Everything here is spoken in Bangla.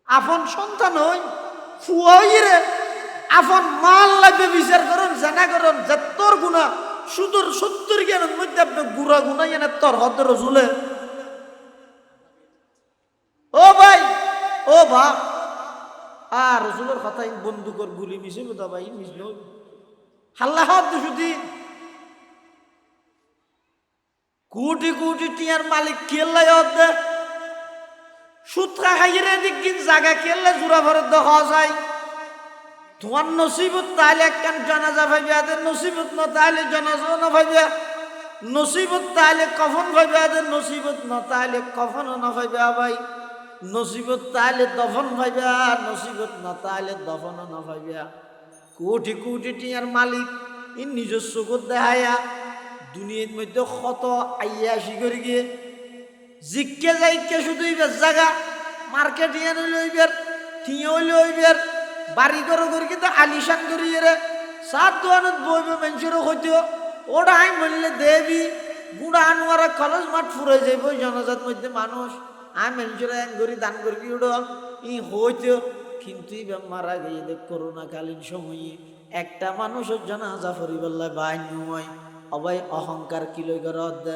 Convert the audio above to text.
আপন সন্তান হই ফুয়াইরে আপন মাল লাগবে বিচার করুন জানা করুন যে তোর গুণা সুদূর 70 জ্ঞানের মধ্যে আপনি গুড়া গুনাই এনে তোর হদ রসুলে ও ভাই ও বাপ আর রসুলের কথাই বন্দুকর গুলি মিশে দা ভাই মিশল হাল্লা হদ দুশুদি কোটি কোটি টিয়ার মালিক কেল্লাই হদ দে সুতরা খাইরে দিকিন জায়গা কেল্লে জোড়া ভরে দেখা যায় তোমার নসিবত তাহলে একখান জানাজা ভাইবা আদের নসিবত ন তাহলে জানাজাও না ভাইবা নসিবত তাহলে কফন ভাইবা আদের নসিবত ন তাহলে কফনও না ভাইবা ভাই নসিবত তাহলে দফন ভাইবা নসিবত না তাহলে দফনও না ভাইবা কোটি কোটি টিয়ার মালিক ই নিজস্ব চোখত দেখায়া দুনিয়ার মধ্যে কত আইয়া আসি করে গিয়ে জিজ্ঞে যাইকে শুধু ইবের জায়গা মার্কেট ইয়ান হইল ইবের ঠিয়ে হইল ইবের বাড়ি করো করি কিন্তু আলিশান করি রে সাত দোয়ানত বইবে মানুষেরও হইতো ওটা আই বললে দেবী গুড়া আনোয়ারা কলেজ মাঠ ফুরে যাইব জনজাত মধ্যে মানুষ আই মানুষের এক গড়ি দান করি ওটা ই হইতো কিন্তু মারা গিয়ে দেখ করোনাকালীন সময়ে একটা মানুষের জানাজা পরিবার বাই নয় অবাই অহংকার কিলো করে